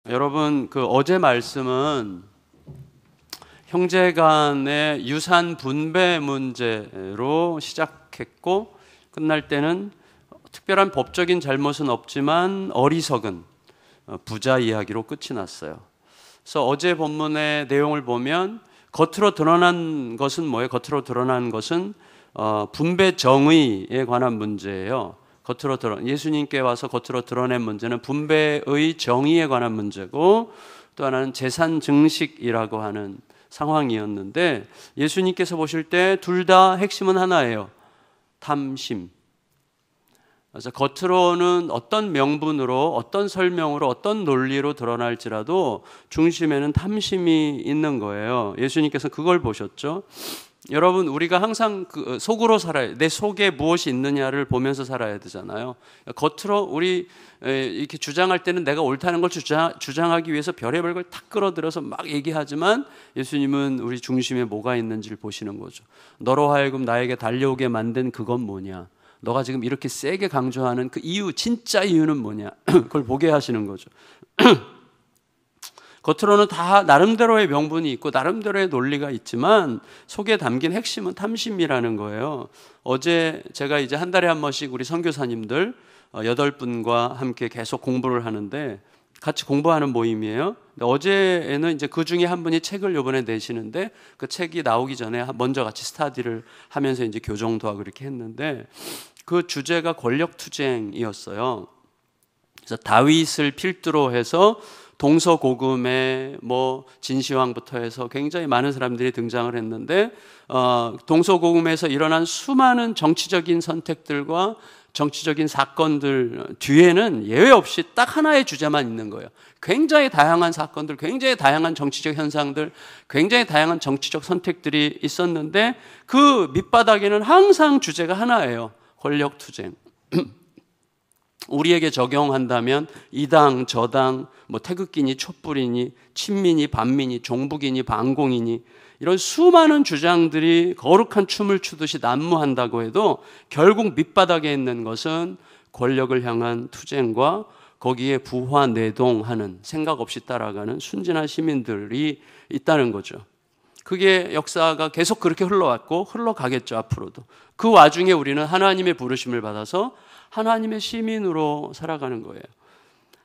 여러분, 어제 말씀은 형제간의 유산 분배 문제로 시작했고 끝날 때는 특별한 법적인 잘못은 없지만 어리석은 부자 이야기로 끝이 났어요. 그래서 어제 본문의 내용을 보면 겉으로 드러난 것은 뭐예요? 겉으로 드러난 것은 분배 정의에 관한 문제예요. 예수님께 와서 겉으로 드러낸 문제는 분배의 정의에 관한 문제고, 또 하나는 재산 증식이라고 하는 상황이었는데, 예수님께서 보실 때 둘 다 핵심은 하나예요. 탐심. 그래서 겉으로는 어떤 명분으로, 어떤 설명으로, 어떤 논리로 드러날지라도 중심에는 탐심이 있는 거예요. 예수님께서 그걸 보셨죠. 여러분, 우리가 항상 속으로 살아야, 내 속에 무엇이 있느냐를 보면서 살아야 되잖아요. 겉으로 우리 이렇게 주장할 때는 내가 옳다는 걸 주장하기 위해서 별의별 걸 탁 끌어들여서 막 얘기하지만, 예수님은 우리 중심에 뭐가 있는지를 보시는 거죠. 너로 하여금 나에게 달려오게 만든 그건 뭐냐? 너가 지금 이렇게 세게 강조하는 그 이유, 진짜 이유는 뭐냐? 그걸 보게 하시는 거죠. 겉으로는 다 나름대로의 명분이 있고 나름대로의 논리가 있지만 속에 담긴 핵심은 탐심이라는 거예요. 어제 제가 이제 한 달에 한 번씩 우리 선교사님들 8분과 함께 계속 공부를 하는데, 같이 공부하는 모임이에요. 어제에는 이제 그 중에 한 분이 책을 이번에 내시는데, 그 책이 나오기 전에 먼저 같이 스타디를 하면서 이제 교정도 하고 이렇게 했는데, 그 주제가 권력투쟁이었어요. 그래서 다윗을 필두로 해서 동서고금의 진시황부터 해서 굉장히 많은 사람들이 등장을 했는데, 동서고금에서 일어난 수많은 정치적인 선택들과 정치적인 사건들 뒤에는 예외 없이 딱 하나의 주제만 있는 거예요. 굉장히 다양한 사건들, 굉장히 다양한 정치적 현상들, 굉장히 다양한 정치적 선택들이 있었는데, 그 밑바닥에는 항상 주제가 하나예요. 권력투쟁. 우리에게 적용한다면 이당 저당, 태극기니 촛불이니 친미니 반미니 종북이니 반공이니 이런 수많은 주장들이 거룩한 춤을 추듯이 난무한다고 해도 결국 밑바닥에 있는 것은 권력을 향한 투쟁과 거기에 부화내동하는, 생각 없이 따라가는 순진한 시민들이 있다는 거죠. 그게 역사가 계속 그렇게 흘러왔고 흘러가겠죠, 앞으로도. 그 와중에 우리는 하나님의 부르심을 받아서 하나님의 시민으로 살아가는 거예요.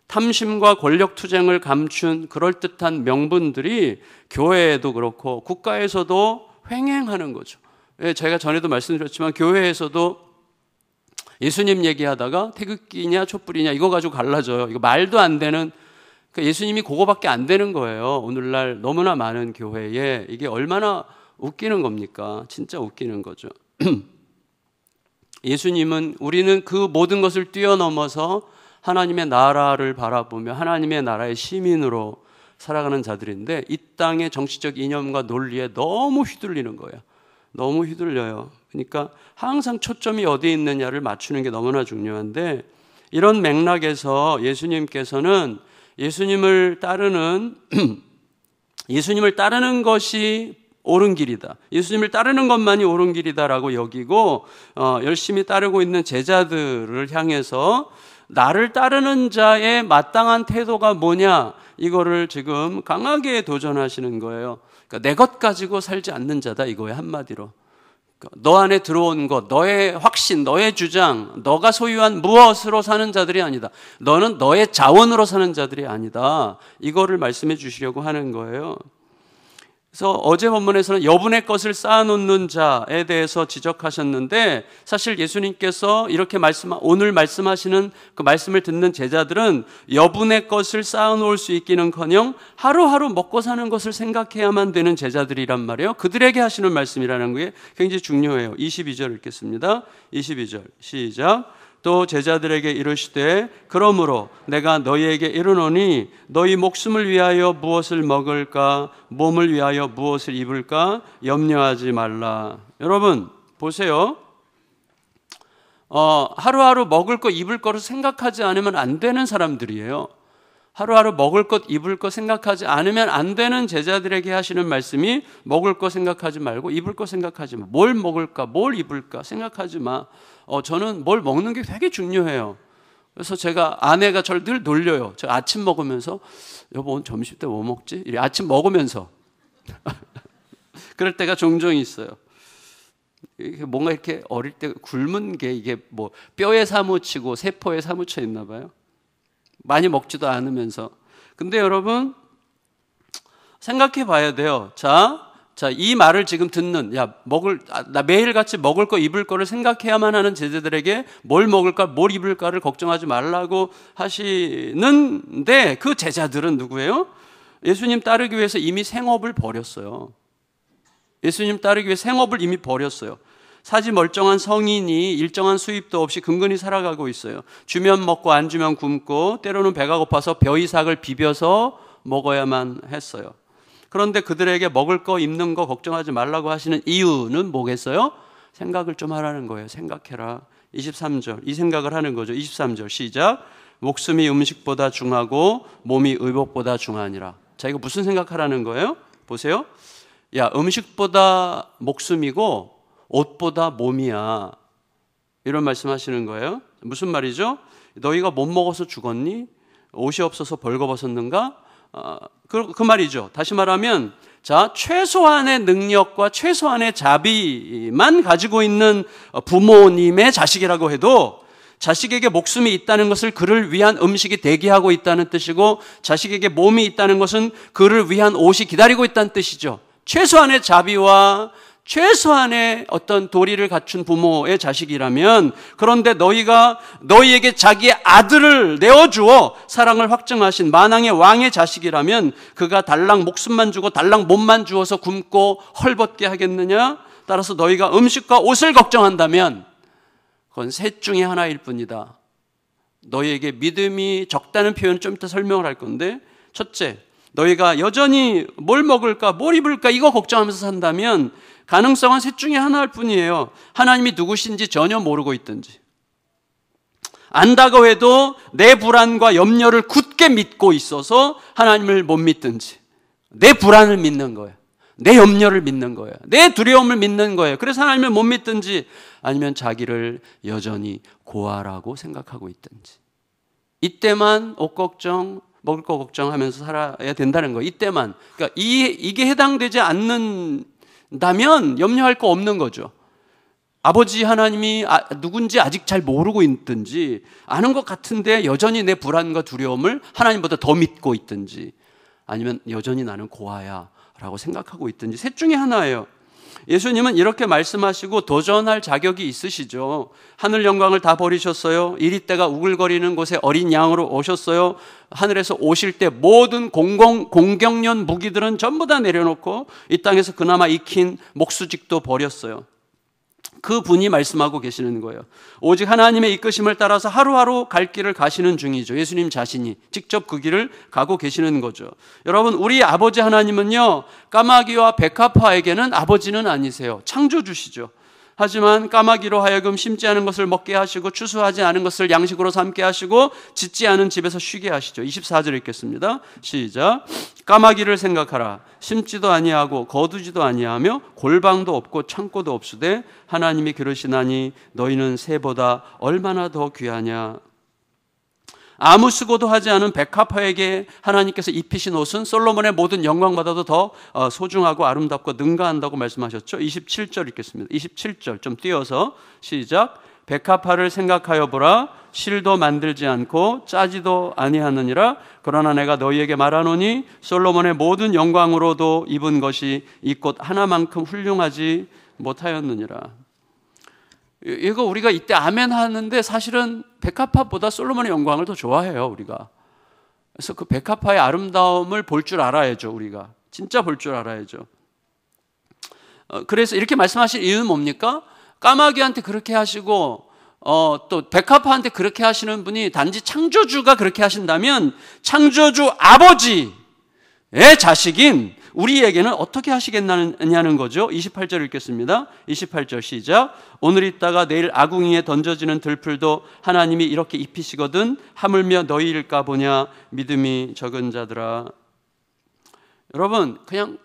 탐심과 권력 투쟁을 감춘 그럴듯한 명분들이 교회에도 그렇고 국가에서도 횡행하는 거죠. 제가 전에도 말씀드렸지만 교회에서도 예수님 얘기하다가 태극기냐 촛불이냐 이거 가지고 갈라져요. 이거 말도 안 되는, 예수님이 그거밖에 안 되는 거예요. 오늘날 너무나 많은 교회에 이게 얼마나 웃기는 겁니까? 진짜 웃기는 거죠. 예수님은, 우리는 그 모든 것을 뛰어넘어서 하나님의 나라를 바라보며 하나님의 나라의 시민으로 살아가는 자들인데, 이 땅의 정치적 이념과 논리에 너무 휘둘리는 거예요. 너무 휘둘려요. 그러니까 항상 초점이 어디에 있느냐를 맞추는 게 너무나 중요한데, 이런 맥락에서 예수님께서는 예수님을 따르는 것이 옳은 길이다, 예수님을 따르는 것만이 옳은 길이다라고 여기고, 열심히 따르고 있는 제자들을 향해서 나를 따르는 자의 마땅한 태도가 뭐냐, 이거를 지금 강하게 도전하시는 거예요. 그러니까 내 것 가지고 살지 않는 자다, 이거예요, 한마디로. 그러니까 너 안에 들어온 것, 너의 확신, 너의 주장, 너가 소유한 무엇으로 사는 자들이 아니다. 너는 너의 자원으로 사는 자들이 아니다. 이거를 말씀해 주시려고 하는 거예요. 그래서 어제 본문에서는 여분의 것을 쌓아놓는 자에 대해서 지적하셨는데, 사실 예수님께서 이렇게 오늘 말씀하시는 그 말씀을 듣는 제자들은 여분의 것을 쌓아놓을 수 있기는커녕 하루하루 먹고 사는 것을 생각해야만 되는 제자들이란 말이에요. 그들에게 하시는 말씀이라는 게 굉장히 중요해요. 22절 읽겠습니다. 22절 시작. 또 제자들에게 이르시되 그러므로 내가 너희에게 이르노니 너희 목숨을 위하여 무엇을 먹을까, 몸을 위하여 무엇을 입을까 염려하지 말라. 여러분 보세요. 하루하루 먹을 거 입을 거를 생각하지 않으면 안 되는 사람들이에요. 하루하루 먹을 것 입을 것 생각하지 않으면 안 되는 제자들에게 하시는 말씀이, 먹을 거 생각하지 말고 입을 거 생각하지 마. 뭘 먹을까 뭘 입을까 생각하지 마. 저는 뭘 먹는 게 되게 중요해요. 그래서 제가 아내가 저를 늘 놀려요. 제가 아침 먹으면서 여보 오늘 점심 때 뭐 먹지? 이래 아침 먹으면서 그럴 때가 종종 있어요. 뭔가 이렇게 어릴 때 굶은 게 이게 뭐 뼈에 사무치고 세포에 사무쳐 있나 봐요. 많이 먹지도 않으면서. 근데 여러분 생각해 봐야 돼요. 자, 이 말을 지금 듣는, 나 매일같이 먹을 거 입을 거를 생각해야만 하는 제자들에게 뭘 먹을까, 뭘 입을까를 걱정하지 말라고 하시는데 그 제자들은 누구예요? 예수님 따르기 위해서 이미 생업을 버렸어요. 예수님 따르기 위해 생업을 이미 버렸어요. 사지 멀쩡한 성인이 일정한 수입도 없이 근근히 살아가고 있어요. 주면 먹고 안 주면 굶고 때로는 배가 고파서 벼이삭을 비벼서 먹어야만 했어요. 그런데 그들에게 먹을 거 입는 거 걱정하지 말라고 하시는 이유는 뭐겠어요? 생각을 좀 하라는 거예요. 생각해라. 23절 이 생각을 하는 거죠. 23절 시작. 목숨이 음식보다 중하고 몸이 의복보다 중하니라. 자, 이거 무슨 생각하라는 거예요? 보세요. 음식보다 목숨이고 옷보다 몸이야. 이런 말씀하시는 거예요. 무슨 말이죠? 너희가 못 먹어서 죽었니? 옷이 없어서 벌거벗었는가? 그 말이죠. 다시 말하면 최소한의 능력과 최소한의 자비만 가지고 있는 부모님의 자식이라고 해도 자식에게 목숨이 있다는 것을 그를 위한 음식이 대기하고 있다는 뜻이고 자식에게 몸이 있다는 것은 그를 위한 옷이 기다리고 있다는 뜻이죠. 최소한의 자비와 최소한의 어떤 도리를 갖춘 부모의 자식이라면, 그런데 너희가 너희에게 자기의 아들을 내어주어 사랑을 확증하신 만왕의 왕의 자식이라면 그가 달랑 목숨만 주고 달랑 몸만 주어서 굶고 헐벗게 하겠느냐? 따라서 너희가 음식과 옷을 걱정한다면 그건 셋 중에 하나일 뿐이다. 너희에게 믿음이 적다는 표현은 좀 이따 설명을 할 건데, 첫째, 너희가 여전히 뭘 먹을까 뭘 입을까 이거 걱정하면서 산다면 가능성은 셋 중에 하나일 뿐이에요. 하나님이 누구신지 전혀 모르고 있든지, 안다고 해도 내 불안과 염려를 굳게 믿고 있어서 하나님을 못 믿든지, 내 불안을 믿는 거예요. 내 염려를 믿는 거예요. 내 두려움을 믿는 거예요. 그래서 하나님을 못 믿든지, 아니면 자기를 여전히 고아라고 생각하고 있든지, 이때만 옷 걱정 먹을 거 걱정하면서 살아야 된다는 거예요. 이때만. 그러니까 이게 해당되지 않는다면 염려할 거 없는 거죠. 아버지 하나님이 누군지 아직 잘 모르고 있든지, 아는 것 같은데 여전히 내 불안과 두려움을 하나님보다 더 믿고 있든지, 아니면 여전히 나는 고아야 라고 생각하고 있든지, 셋 중에 하나예요. 예수님은 이렇게 말씀하시고 도전할 자격이 있으시죠. 하늘 영광을 다 버리셨어요. 이리떼가 우글거리는 곳에 어린 양으로 오셨어요. 하늘에서 오실 때 모든 공경련 무기들은 전부 다 내려놓고 이 땅에서 그나마 익힌 목수직도 버렸어요. 그 분이 말씀하고 계시는 거예요. 오직 하나님의 이끄심을 따라서 하루하루 갈 길을 가시는 중이죠. 예수님 자신이 직접 그 길을 가고 계시는 거죠. 여러분, 우리 아버지 하나님은요, 까마귀와 백합화에게는 아버지는 아니세요. 창조주시죠. 하지만 까마귀로 하여금 심지 않은 것을 먹게 하시고 추수하지 않은 것을 양식으로 삼게 하시고 짖지 않은 집에서 쉬게 하시죠. 24절 읽겠습니다. 시작. 까마귀를 생각하라. 심지도 아니하고 거두지도 아니하며 골방도 없고 창고도 없으되 하나님이 기르시나니 너희는 새보다 얼마나 더 귀하냐. 아무 수고도 하지 않은 백합화에게 하나님께서 입히신 옷은 솔로몬의 모든 영광보다도 더 소중하고 아름답고 능가한다고 말씀하셨죠. 27절 읽겠습니다. 27절 좀 띄어서 시작. 백합화를 생각하여 보라. 실도 만들지 않고 짜지도 아니하느니라. 그러나 내가 너희에게 말하노니 솔로몬의 모든 영광으로도 입은 것이 이 꽃 하나만큼 훌륭하지 못하였느니라. 이거 우리가 이때 아멘 하는데 사실은 백합화보다 솔로몬의 영광을 더 좋아해요, 우리가. 그래서 그 백합화의 아름다움을 볼 줄 알아야죠, 우리가. 진짜 볼 줄 알아야죠. 그래서 이렇게 말씀하실 이유는 뭡니까? 까마귀한테 그렇게 하시고 또 백합화한테 그렇게 하시는 분이 단지 창조주가 그렇게 하신다면 창조주 아버지의 자식인 우리에게는 어떻게 하시겠냐는 거죠. 28절 읽겠습니다. 28절 시작. 오늘 있다가 내일 아궁이에 던져지는 들풀도 하나님이 이렇게 입히시거든 하물며 너희일까 보냐. 믿음이 적은 자들아. 여러분, 그냥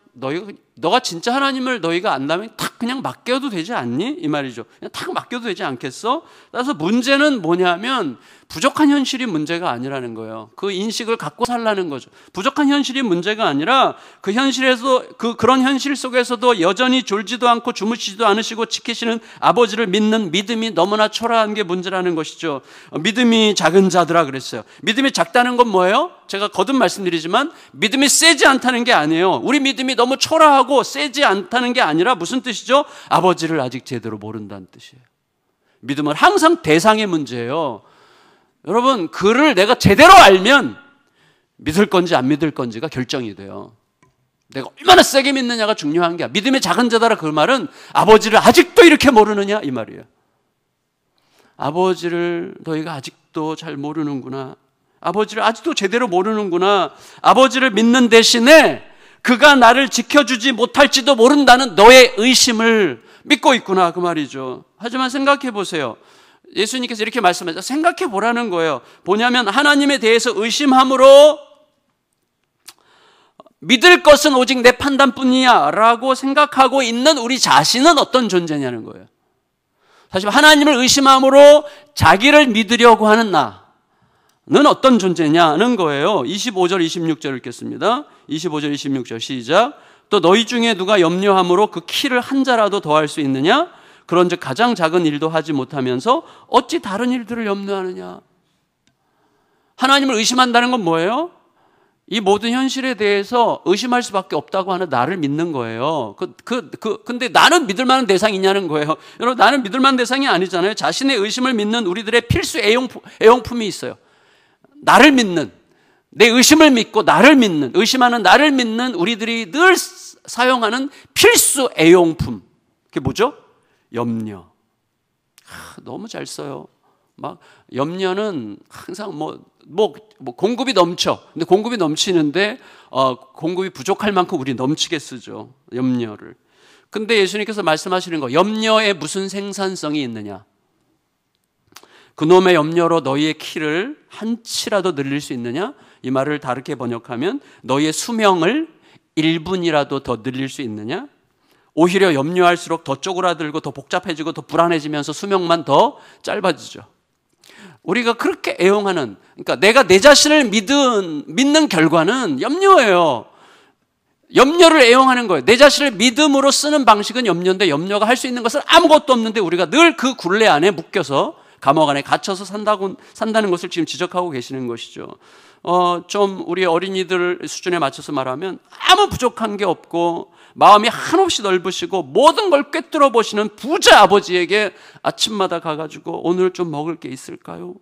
너가 진짜 하나님을 너희가 안다면 탁 그냥 맡겨도 되지 않니? 이 말이죠. 그냥 탁 맡겨도 되지 않겠어? 따라서 문제는 뭐냐면 부족한 현실이 문제가 아니라는 거예요. 그 인식을 갖고 살라는 거죠. 부족한 현실이 문제가 아니라 그 현실에서 그런 현실 속에서도 여전히 졸지도 않고 주무시지도 않으시고 지키시는 아버지를 믿는 믿음이 너무나 초라한 게 문제라는 것이죠. 믿음이 작은 자들아 그랬어요. 믿음이 작다는 건 뭐예요? 제가 거듭 말씀드리지만 믿음이 세지 않다는 게 아니에요. 우리 믿음이 너무 초라하고 세지 않다는 게 아니라 무슨 뜻이죠? 아버지를 아직 제대로 모른다는 뜻이에요. 믿음은 항상 대상의 문제예요. 여러분, 그를 내가 제대로 알면 믿을 건지 안 믿을 건지가 결정이 돼요. 내가 얼마나 세게 믿느냐가 중요한 게 아니야. 믿음의 작은 자다라 그 말은 아버지를 아직도 이렇게 모르느냐 이 말이에요. 아버지를 너희가 아직도 잘 모르는구나. 아버지를 아직도 제대로 모르는구나. 아버지를 믿는 대신에 그가 나를 지켜주지 못할지도 모른다는 너의 의심을 믿고 있구나 그 말이죠. 하지만 생각해 보세요. 예수님께서 이렇게 말씀하셨죠. 생각해 보라는 거예요. 뭐냐면 하나님에 대해서 의심함으로 믿을 것은 오직 내 판단뿐이야 라고 생각하고 있는 우리 자신은 어떤 존재냐는 거예요. 사실 하나님을 의심함으로 자기를 믿으려고 하는 나는 어떤 존재냐는 거예요. 25절 26절 읽겠습니다. 25절 26절 시작. 또 너희 중에 누가 염려함으로 그 키를 한 자라도 더할 수 있느냐? 그런즉 가장 작은 일도 하지 못하면서 어찌 다른 일들을 염려하느냐? 하나님을 의심한다는 건 뭐예요? 이 모든 현실에 대해서 의심할 수밖에 없다고 하는 나를 믿는 거예요. 근데 나는 믿을 만한 대상이 있냐는 거예요. 여러분, 나는 믿을 만한 대상이 아니잖아요. 자신의 의심을 믿는 우리들의 필수 애용품이 있어요. 나를 믿는, 내 의심을 믿고 나를 믿는, 의심하는 나를 믿는 우리들이 늘 사용하는 필수 애용품. 그게 뭐죠? 염려. 너무 잘 써요. 막 염려는 항상 공급이 넘쳐. 근데 공급이 넘치는데 공급이 부족할 만큼 우리 넘치게 쓰죠. 염려를. 근데 예수님께서 말씀하시는 거, 염려에 무슨 생산성이 있느냐? 그놈의 염려로 너희의 키를 한치라도 늘릴 수 있느냐? 이 말을 다르게 번역하면 너희의 수명을 1분이라도 더 늘릴 수 있느냐? 오히려 염려할수록 더 쪼그라들고 더 복잡해지고 더 불안해지면서 수명만 더 짧아지죠. 우리가 그렇게 애용하는, 그러니까 내가 내 자신을 믿는 결과는 염려예요. 염려를 애용하는 거예요. 내 자신을 믿음으로 쓰는 방식은 염려인데 염려가 할 수 있는 것은 아무것도 없는데 우리가 늘 그 굴레 안에 묶여서 감옥 안에 갇혀서 산다는 것을 지금 지적하고 계시는 것이죠. 좀 우리 어린이들 수준에 맞춰서 말하면 아무 부족한 게 없고 마음이 한없이 넓으시고 모든 걸 꿰뚫어 보시는 부자 아버지에게 아침마다 가가지고 오늘 좀 먹을 게 있을까요?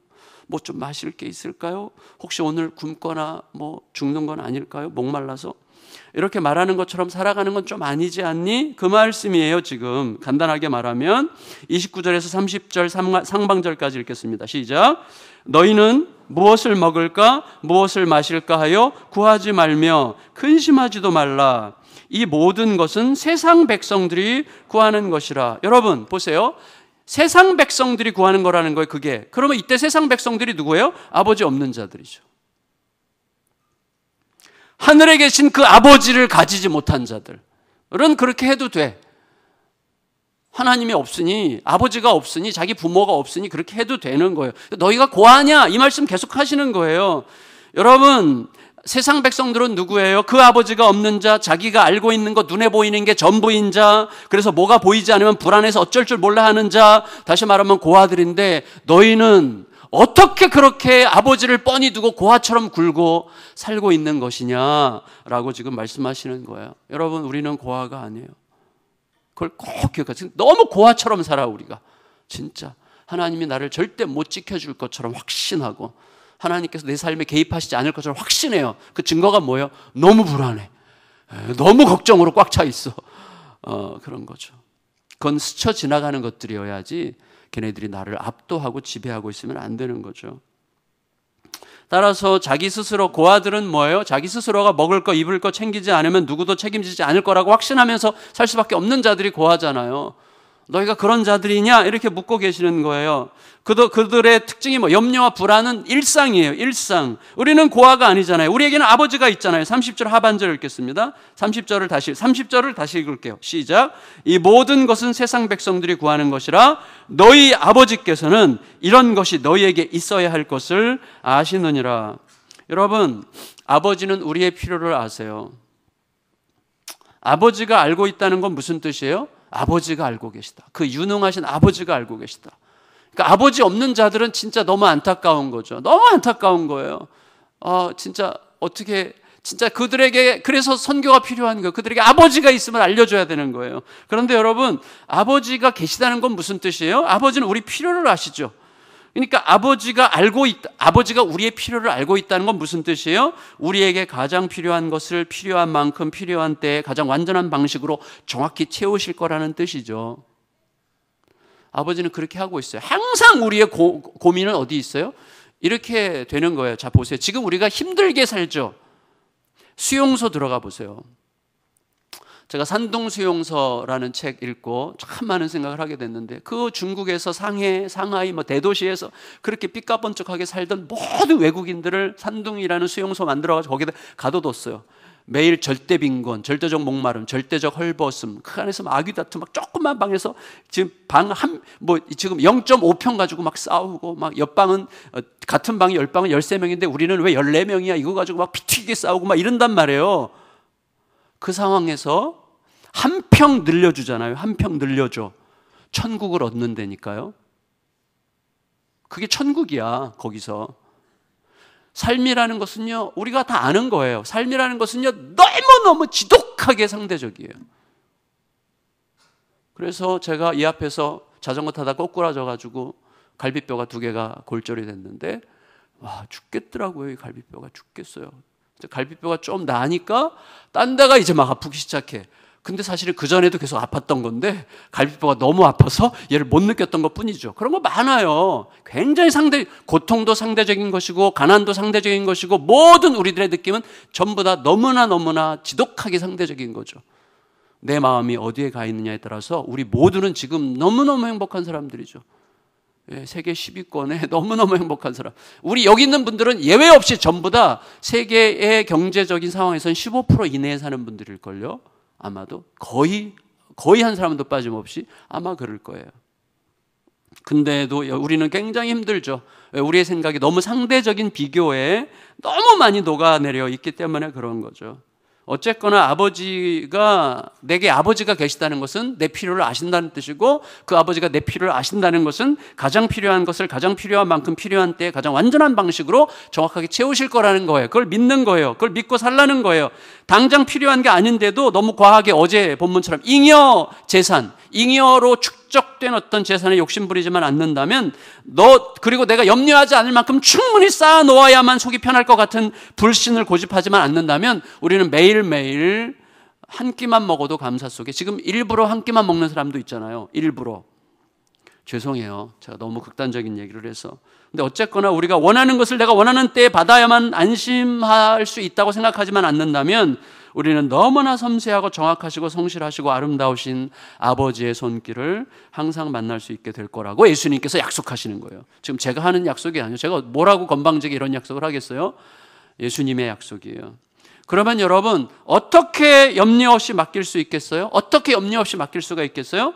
뭐 좀 마실 게 있을까요? 혹시 오늘 굶거나 뭐 죽는 건 아닐까요? 목말라서 이렇게 말하는 것처럼 살아가는 건 좀 아니지 않니? 그 말씀이에요. 지금 간단하게 말하면 29절에서 30절 상반절까지 읽겠습니다. 시작. 너희는 무엇을 먹을까 무엇을 마실까 하여 구하지 말며 근심하지도 말라. 이 모든 것은 세상 백성들이 구하는 것이라. 여러분 보세요. 세상 백성들이 구하는 거라는 거예요. 그게. 그러면 이때 세상 백성들이 누구예요? 아버지 없는 자들이죠. 하늘에 계신 그 아버지를 가지지 못한 자들은 그렇게 해도 돼. 하나님이 없으니, 아버지가 없으니, 자기 부모가 없으니 그렇게 해도 되는 거예요. 너희가 고하냐? 이 말씀 계속 하시는 거예요. 여러분, 세상 백성들은 누구예요? 그 아버지가 없는 자, 자기가 알고 있는 것, 눈에 보이는 게 전부인 자, 그래서 뭐가 보이지 않으면 불안해서 어쩔 줄 몰라 하는 자, 다시 말하면 고아들인데, 너희는 어떻게 그렇게 아버지를 뻔히 두고 고아처럼 굴고 살고 있는 것이냐라고 지금 말씀하시는 거예요. 여러분, 우리는 고아가 아니에요. 그걸 꼭 기억하세요. 너무 고아처럼 살아 우리가. 진짜 하나님이 나를 절대 못 지켜줄 것처럼 확신하고 하나님께서 내 삶에 개입하시지 않을 것처럼 확신해요. 그 증거가 뭐예요? 너무 불안해. 너무 걱정으로 꽉 차 있어. 그런 거죠. 그건 스쳐 지나가는 것들이어야지 걔네들이 나를 압도하고 지배하고 있으면 안 되는 거죠. 따라서 자기 스스로, 고아들은 뭐예요? 자기 스스로가 먹을 거 입을 거 챙기지 않으면 누구도 책임지지 않을 거라고 확신하면서 살 수밖에 없는 자들이 고아잖아요. 너희가 그런 자들이냐? 이렇게 묻고 계시는 거예요. 그들의 특징이 뭐 염려와 불안은 일상이에요. 일상. 우리는 고아가 아니잖아요. 우리에게는 아버지가 있잖아요. 30절 하반절 읽겠습니다. 30절을 다시 읽을게요. 시작. 이 모든 것은 세상 백성들이 구하는 것이라 너희 아버지께서는 이런 것이 너희에게 있어야 할 것을 아시느니라. 여러분, 아버지는 우리의 필요를 아세요. 아버지가 알고 있다는 건 무슨 뜻이에요? 아버지가 알고 계시다. 그 유능하신 아버지가 알고 계시다. 그러니까 아버지 없는 자들은 진짜 너무 안타까운 거죠. 너무 안타까운 거예요. 진짜 어떻게, 진짜 그들에게, 그래서 선교가 필요한 거예요. 그들에게 아버지가 있으면 알려줘야 되는 거예요. 그런데 여러분, 아버지가 계시다는 건 무슨 뜻이에요? 아버지는 우리 필요를 아시죠. 그러니까 아버지가 우리의 필요를 알고 있다는 건 무슨 뜻이에요? 우리에게 가장 필요한 것을 필요한 만큼 필요한 때에 가장 완전한 방식으로 정확히 채우실 거라는 뜻이죠. 아버지는 그렇게 하고 있어요. 항상 우리의 고민은 어디 있어요? 이렇게 되는 거예요. 자, 보세요. 지금 우리가 힘들게 살죠. 수용소 들어가 보세요. 제가 산둥수용소라는 책 읽고 참 많은 생각을 하게 됐는데, 그 중국에서 상하이 대도시에서 그렇게 삐까번쩍하게 살던 모든 외국인들을 산둥이라는 수용소 만들어가지고 거기다 가둬뒀어요. 매일 절대 빈곤, 절대적 목마름, 절대적 헐벗음, 그 안에서 아귀 다툼, 조그만 방에서 지금 지금 0.5평 가지고 싸우고, 옆방은, 같은 방이 10방은 13명인데 우리는 왜 14명이야? 이거 가지고 피 튀기게 싸우고 이런단 말이에요. 그 상황에서 한 평 늘려주잖아요. 한 평 늘려줘. 천국을 얻는다니까요. 그게 천국이야, 거기서. 삶이라는 것은요, 우리가 다 아는 거예요. 삶이라는 것은요, 너무너무 지독하게 상대적이에요. 그래서 제가 이 앞에서 자전거 타다 꼬꾸라져가지고 갈비뼈가 2개가 골절이 됐는데, 와, 죽겠더라고요. 이 갈비뼈가 죽겠어요. 갈비뼈가 좀 나니까 딴 데가 이제 아프기 시작해. 근데 사실은 그전에도 계속 아팠던 건데 갈비뼈가 너무 아파서 얘를 못 느꼈던 것 뿐이죠. 그런 거 많아요. 굉장히 고통도 상대적인 것이고 가난도 상대적인 것이고 모든 우리들의 느낌은 전부 다 너무나 지독하게 상대적인 거죠. 내 마음이 어디에 가 있느냐에 따라서 우리 모두는 지금 너무너무 행복한 사람들이죠. 세계 10위권에 너무너무 행복한 사람. 우리 여기 있는 분들은 예외 없이 전부 다 세계의 경제적인 상황에서는 15% 이내에 사는 분들일걸요. 아마도 거의 한 사람도 빠짐없이 아마 그럴 거예요. 근데도 우리는 굉장히 힘들죠. 우리의 생각이 너무 상대적인 비교에 너무 많이 녹아내려 있기 때문에 그런 거죠. 어쨌거나 내게 아버지가 계시다는 것은 내 필요를 아신다는 뜻이고, 그 아버지가 내 필요를 아신다는 것은 가장 필요한 것을 가장 필요한 만큼 필요한 때에 가장 완전한 방식으로 정확하게 채우실 거라는 거예요. 그걸 믿는 거예요. 그걸 믿고 살라는 거예요. 당장 필요한 게 아닌데도 너무 과하게 어제 본문처럼 잉여 재산, 잉여로 축적된 어떤 재산에 욕심부리지만 않는다면, 그리고 내가 염려하지 않을 만큼 충분히 쌓아 놓아야만 속이 편할 것 같은 불신을 고집하지만 않는다면 우리는 매일매일 한 끼만 먹어도 감사 속에, 지금 일부러 한 끼만 먹는 사람도 있잖아요. 일부러. 죄송해요. 제가 너무 극단적인 얘기를 해서. 근데 어쨌거나 우리가 원하는 것을 내가 원하는 때에 받아야만 안심할 수 있다고 생각하지만 않는다면 우리는 너무나 섬세하고 정확하시고 성실하시고 아름다우신 아버지의 손길을 항상 만날 수 있게 될 거라고 예수님께서 약속하시는 거예요. 지금 제가 하는 약속이 아니에요. 제가 뭐라고 건방지게 이런 약속을 하겠어요? 예수님의 약속이에요. 그러면 여러분, 어떻게 염려 없이 맡길 수 있겠어요? 어떻게 염려 없이 맡길 수가 있겠어요?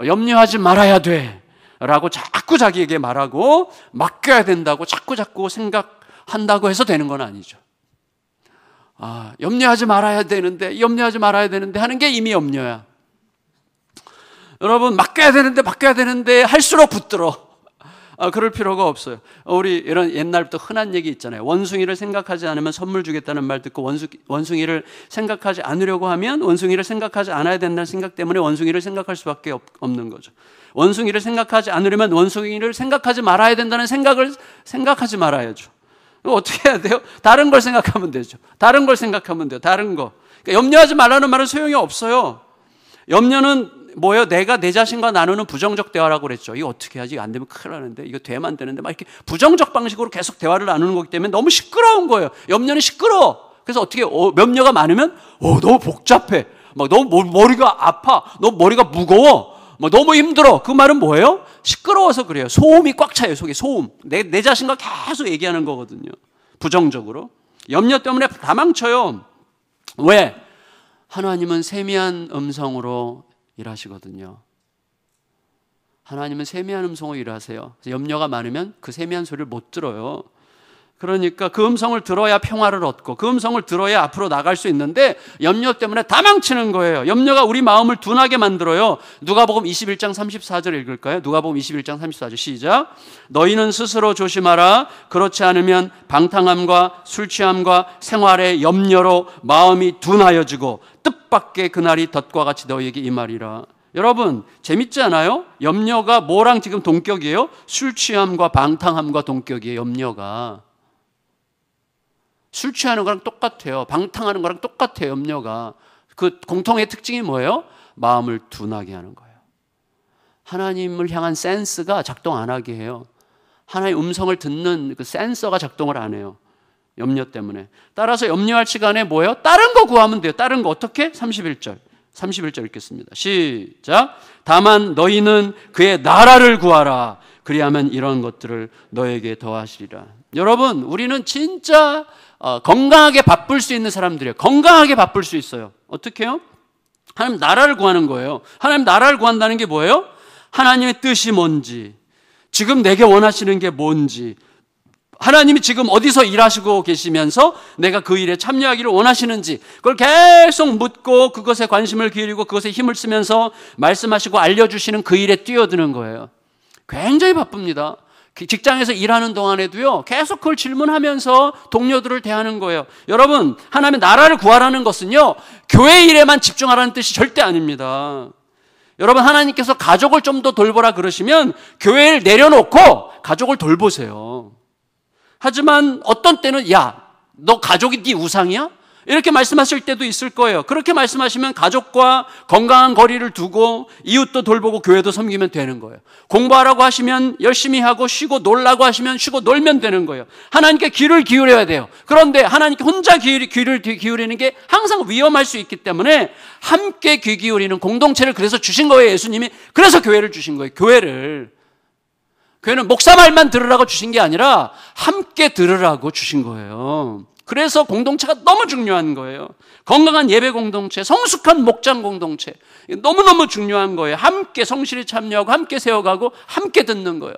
염려하지 말아야 돼 라고 자꾸 자기에게 말하고 맡겨야 된다고 자꾸 생각한다고 해서 되는 건 아니죠. 염려하지 말아야 되는데 하는 게 이미 염려야. 여러분, 맡겨야 되는데 할수록 붙들어. 그럴 필요가 없어요. 우리 이런 옛날부터 흔한 얘기 있잖아요. 원숭이를 생각하지 않으면 선물 주겠다는 말 듣고 원숭이를 생각하지 않으려고 하면 원숭이를 생각하지 않아야 된다는 생각 때문에 원숭이를 생각할 수밖에 없는 거죠. 원숭이를 생각하지 않으려면 원숭이를 생각하지 말아야 된다는 생각을 생각하지 말아야죠. 어떻게 해야 돼요? 다른 걸 생각하면 되죠. 다른 거. 그러니까 염려하지 말라는 말은 소용이 없어요. 염려는 뭐예요? 내가 내 자신과 나누는 부정적 대화라고 그랬죠. 이거 어떻게 하지? 안 되면 큰일 나는데, 이거 되면 안 되는데, 이렇게 부정적 방식으로 계속 대화를 나누는 거기 때문에 너무 시끄러운 거예요. 염려는 시끄러워. 그래서 어떻게 염려가 많으면 너무 복잡해. 너무 머리가 아파. 너무 머리가 무거워. 뭐 너무 힘들어. 그 말은 뭐예요? 시끄러워서 그래요. 소음이 꽉 차요. 속에 소음. 내 자신과 계속 얘기하는 거거든요. 부정적으로. 염려 때문에 다 망쳐요. 왜? 하나님은 세미한 음성으로 일하시거든요. 하나님은 세미한 음성으로 일하세요. 염려가 많으면 그 세미한 소리를 못 들어요. 그러니까 그 음성을 들어야 평화를 얻고 그 음성을 들어야 앞으로 나갈 수 있는데 염려 때문에 다 망치는 거예요. 염려가 우리 마음을 둔하게 만들어요. 누가복음 21장 34절 읽을까요? 누가복음 21장 34절 시작. 너희는 스스로 조심하라. 그렇지 않으면 방탕함과 술 취함과 생활의 염려로 마음이 둔하여지고 뜻밖의 그날이 덫과 같이 너희에게 임하리라. 여러분 재밌지 않아요? 염려가 뭐랑 지금 동격이에요? 술 취함과 방탕함과 동격이에요. 염려가. 술 취하는 거랑 똑같아요. 방탕하는 거랑 똑같아요. 염려가. 그 공통의 특징이 뭐예요? 마음을 둔하게 하는 거예요. 하나님을 향한 센스가 작동 안 하게 해요. 하나님의 음성을 듣는 그 센서가 작동을 안 해요. 염려 때문에. 따라서 염려할 시간에 뭐예요? 다른 거 구하면 돼요. 다른 거 어떻게? 31절 읽겠습니다. 시작. 다만 너희는 그의 나라를 구하라. 그리하면 이런 것들을 너에게 더하시리라. 여러분 우리는 진짜 건강하게 바쁠 수 있는 사람들이에요. 건강하게 바쁠 수 있어요. 어떻게 해요? 하나님 나라를 구하는 거예요. 하나님 나라를 구한다는 게 뭐예요? 하나님의 뜻이 뭔지, 지금 내게 원하시는 게 뭔지, 하나님이 지금 어디서 일하시고 계시면서 내가 그 일에 참여하기를 원하시는지 그걸 계속 묻고 그것에 관심을 기울이고 그것에 힘을 쓰면서 말씀하시고 알려주시는 그 일에 뛰어드는 거예요. 굉장히 바쁩니다. 직장에서 일하는 동안에도요 계속 그걸 질문하면서 동료들을 대하는 거예요. 여러분 하나님의 나라를 구하라는 것은요 교회 일에만 집중하라는 뜻이 절대 아닙니다. 여러분 하나님께서 가족을 좀 더 돌보라 그러시면 교회를 내려놓고 가족을 돌보세요. 하지만 어떤 때는 야, 너 가족이 네 우상이야? 이렇게 말씀하실 때도 있을 거예요. 그렇게 말씀하시면 가족과 건강한 거리를 두고 이웃도 돌보고 교회도 섬기면 되는 거예요. 공부하라고 하시면 열심히 하고 쉬고 놀라고 하시면 쉬고 놀면 되는 거예요. 하나님께 귀를 기울여야 돼요. 그런데 하나님께 혼자 귀를 기울이는 게 항상 위험할 수 있기 때문에 함께 귀 기울이는 공동체를 그래서 주신 거예요. 예수님이. 그래서 교회를 주신 거예요. 교회는 목사 말만 들으라고 주신 게 아니라 함께 들으라고 주신 거예요. 그래서 공동체가 너무 중요한 거예요. 건강한 예배 공동체, 성숙한 목장 공동체 너무너무 중요한 거예요. 함께 성실히 참여하고 함께 세워가고 함께 듣는 거예요.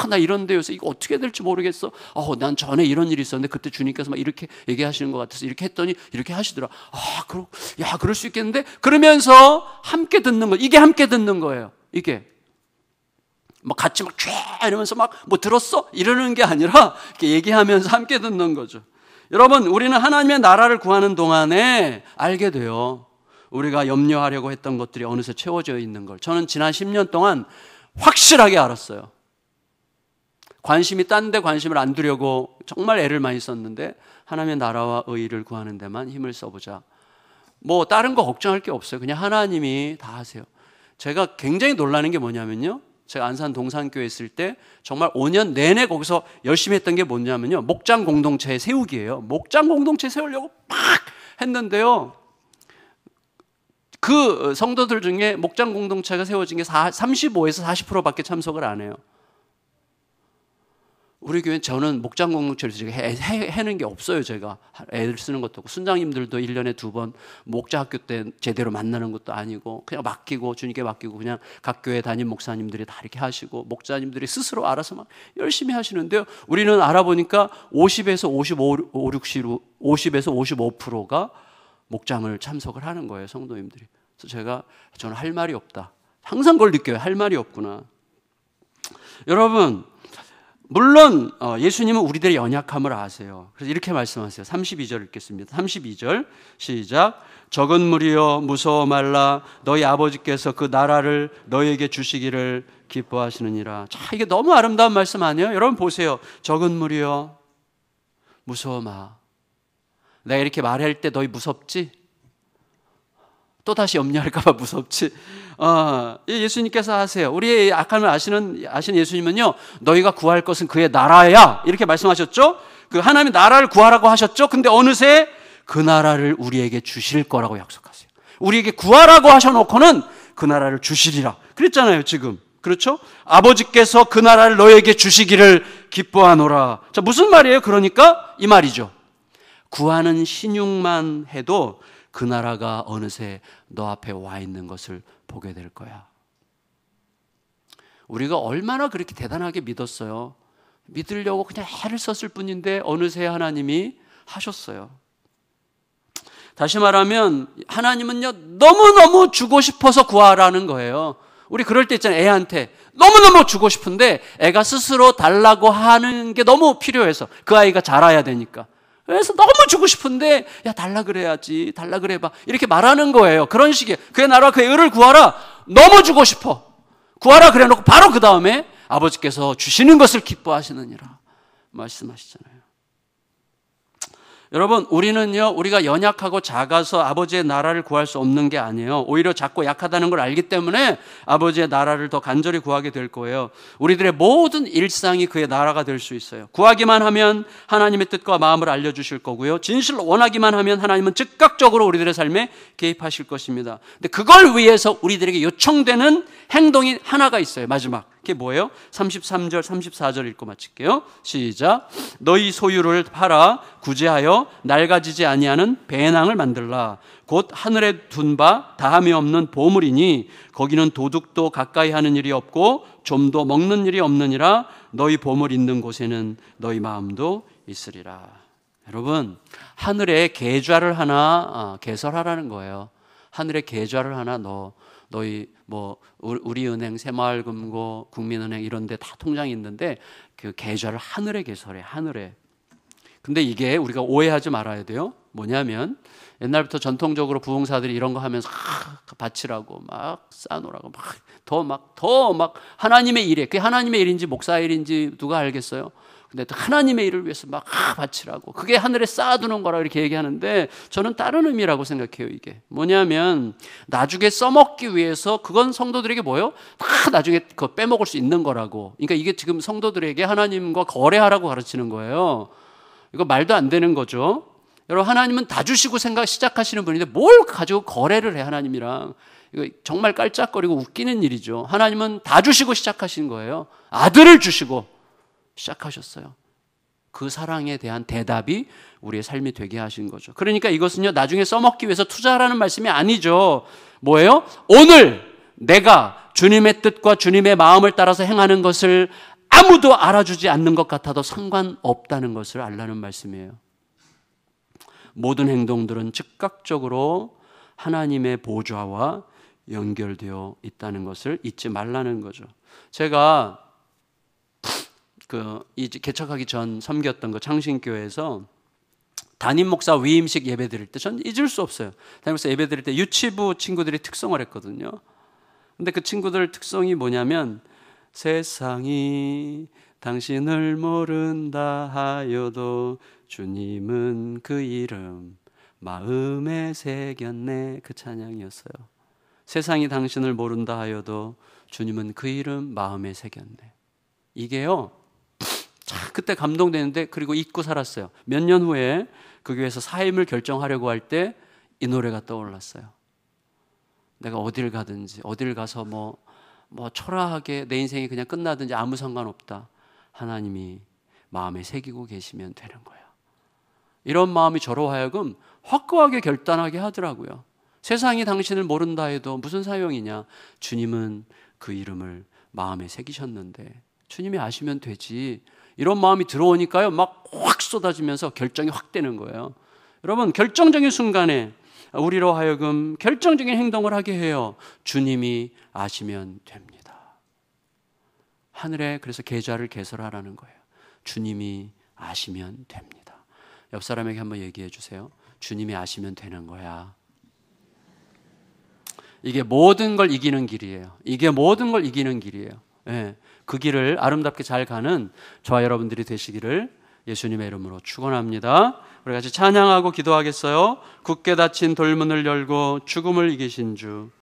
나 이런데 요새 이거 어떻게 될지 모르겠어. 난 전에 이런 일이 있었는데 그때 주님께서 막 이렇게 얘기하시는 것 같아서 이렇게 했더니 이렇게 하시더라. 그럴 수 있겠는데? 그러면서 함께 듣는 거. 이게 함께 듣는 거예요. 이게. 같이 이러면서 들었어? 이러는 게 아니라 이렇게 얘기하면서 함께 듣는 거죠. 여러분, 우리는 하나님의 나라를 구하는 동안에 알게 돼요. 우리가 염려하려고 했던 것들이 어느새 채워져 있는 걸. 저는 지난 10년 동안 확실하게 알았어요. 관심이 딴 데 관심을 안 두려고 정말 애를 많이 썼는데 하나님의 나라와 의의를 구하는 데만 힘을 써보자. 다른 거 걱정할 게 없어요. 그냥 하나님이 다 하세요. 제가 굉장히 놀라는 게 뭐냐면요. 제가 안산 동산교회 있을 때 정말 5년 내내 거기서 열심히 했던 게 뭐냐면요. 목장 공동체 세우기예요. 목장 공동체 세우려고 막 했는데요. 그 성도들 중에 목장 공동체가 세워진 게 35에서 40%밖에 참석을 안 해요. 우리 교회는 저는 목장 공동체를 해는 게 없어요. 제가 애들 쓰는 것도 없고 순장님들도 1년에 2번 목자 학교 때 제대로 만나는 것도 아니고 그냥 맡기고 주님께 맡기고 그냥 각 교회 담임 목사님들이 다 이렇게 하시고 목자님들이 스스로 알아서 막 열심히 하시는데요. 우리는 알아보니까 50에서 55%가 목장을 참석을 하는 거예요. 성도님들이. 그래서 저는 할 말이 없다. 항상 그걸 느껴요. 할 말이 없구나. 여러분, 물론 예수님은 우리들의 연약함을 아세요. 그래서 이렇게 말씀하세요. 32절 읽겠습니다. 32절 시작. 적은 무리여 무서워 말라. 너희 아버지께서 그 나라를 너희에게 주시기를 기뻐하시느니라. 자, 이게 너무 아름다운 말씀 아니에요? 여러분 보세요. 적은 무리여 무서워 마. 내가 이렇게 말할 때 너희 무섭지? 또다시 염려할까 봐 무섭지? 예수님께서 하세요. 우리의 악함을 아시는 예수님은요, 너희가 구할 것은 그의 나라야. 이렇게 말씀하셨죠? 그 하나님의 나라를 구하라고 하셨죠? 근데 어느새 그 나라를 우리에게 주실 거라고 약속하세요. 우리에게 구하라고 하셔놓고는 그 나라를 주시리라. 그랬잖아요, 지금. 그렇죠? 아버지께서 그 나라를 너에게 주시기를 기뻐하노라. 자, 무슨 말이에요? 그러니까 이 말이죠. 구하는 신용만 해도 그 나라가 어느새 너 앞에 와 있는 것을 보게 될 거야. 우리가 얼마나 그렇게 대단하게 믿었어요. 믿으려고 그냥 애를 썼을 뿐인데 어느새 하나님이 하셨어요. 다시 말하면 하나님은요, 너무너무 주고 싶어서 구하라는 거예요. 우리 그럴 때 있잖아요. 애한테 너무너무 주고 싶은데 애가 스스로 달라고 하는 게 너무 필요해서, 그 아이가 자라야 되니까. 그래서 너무 주고 싶은데 야, 달라 그래야지, 달라 그래봐, 이렇게 말하는 거예요. 그런 식이에요. 그의 나라와 그의 의를 구하라. 너무 주고 싶어. 구하라 그래 놓고 바로 그 다음에 아버지께서 주시는 것을 기뻐하시느니라 말씀하시잖아요. 여러분, 우리는요, 우리가 연약하고 작아서 아버지의 나라를 구할 수 없는 게 아니에요. 오히려 작고 약하다는 걸 알기 때문에 아버지의 나라를 더 간절히 구하게 될 거예요. 우리들의 모든 일상이 그의 나라가 될 수 있어요. 구하기만 하면 하나님의 뜻과 마음을 알려주실 거고요. 진실로 원하기만 하면 하나님은 즉각적으로 우리들의 삶에 개입하실 것입니다. 근데 그걸 위해서 우리들에게 요청되는 행동이 하나가 있어요. 마지막. 그게 뭐예요? 33절, 34절 읽고 마칠게요. 시작. 너희 소유를 팔아 구제하여 낡아지지 아니하는 배낭을 만들라. 곧 하늘에 둔 바 다함이 없는 보물이니 거기는 도둑도 가까이 하는 일이 없고 좀도 먹는 일이 없느니라. 너희 보물 있는 곳에는 너희 마음도 있으리라. 여러분, 하늘에 계좌를 하나 개설하라는 거예요. 하늘에 계좌를 하나 너희 우리은행, 새마을금고, 국민은행 이런 데 다 통장이 있는데 그 계좌를 하늘에 개설해. 하늘에. 근데 이게 우리가 오해하지 말아야 돼요. 뭐냐면 옛날부터 전통적으로 부흥사들이 이런 거 하면서 바치라고 막 쌓아놓으라고 더 하나님의 일에, 그게 하나님의 일인지 목사의 일인지 누가 알겠어요? 근데 또 하나님의 일을 위해서 막 바치라고, 그게 하늘에 쌓아두는 거라고 이렇게 얘기하는데 저는 다른 의미라고 생각해요. 이게 뭐냐면 나중에 써먹기 위해서, 그건 성도들에게 뭐예요? 다 나중에 그거 빼먹을 수 있는 거라고. 그러니까 이게 지금 성도들에게 하나님과 거래하라고 가르치는 거예요. 이거 말도 안 되는 거죠. 여러분, 하나님은 다 주시고 시작하시는 분인데 뭘 가지고 거래를 해, 하나님이랑. 이거 정말 깔짝거리고 웃기는 일이죠. 하나님은 다 주시고 시작하신 거예요. 아들을 주시고 시작하셨어요. 그 사랑에 대한 대답이 우리의 삶이 되게 하신 거죠. 그러니까 이것은요, 나중에 써먹기 위해서 투자하라는 말씀이 아니죠. 뭐예요? 오늘 내가 주님의 뜻과 주님의 마음을 따라서 행하는 것을 아무도 알아주지 않는 것 같아도 상관없다는 것을 알라는 말씀이에요. 모든 행동들은 즉각적으로 하나님의 보좌와 연결되어 있다는 것을 잊지 말라는 거죠. 제가 이제 개척하기 전 섬겼던 그 창신교회에서 담임 목사 위임식 예배 드릴 때 전 잊을 수 없어요. 담임 목사 예배 드릴 때 유치부 친구들이 특성을 했거든요. 근데 그 친구들 특성이 뭐냐면, 세상이 당신을 모른다 하여도 주님은 그 이름 마음에 새겼네. 그 찬양이었어요. 세상이 당신을 모른다 하여도 주님은 그 이름 마음에 새겼네. 이게요, 그때 감동되는데, 그리고 잊고 살았어요. 몇 년 후에 그 교회에서 사임을 결정하려고 할 때 이 노래가 떠올랐어요. 내가 어딜 가든지, 어딜 가서 뭐 초라하게 내 인생이 그냥 끝나든지 아무 상관없다. 하나님이 마음에 새기고 계시면 되는 거야. 이런 마음이 저로 하여금 확고하게 결단하게 하더라고요. 세상이 당신을 모른다 해도 무슨 사용이냐. 주님은 그 이름을 마음에 새기셨는데 주님이 아시면 되지. 이런 마음이 들어오니까요, 막 확 쏟아지면서 결정이 확 되는 거예요. 여러분, 결정적인 순간에 우리로 하여금 결정적인 행동을 하게 해요. 주님이 아시면 됩니다. 하늘에 그래서 계좌를 개설하라는 거예요. 주님이 아시면 됩니다. 옆 사람에게 한번 얘기해 주세요. 주님이 아시면 되는 거야. 이게 모든 걸 이기는 길이에요. 이게 모든 걸 이기는 길이에요. 네, 그 길을 아름답게 잘 가는 저와 여러분들이 되시기를 예수님의 이름으로 축원합니다. 우리 같이 찬양하고 기도하겠어요. 굳게 닫힌 돌문을 열고 죽음을 이기신 주,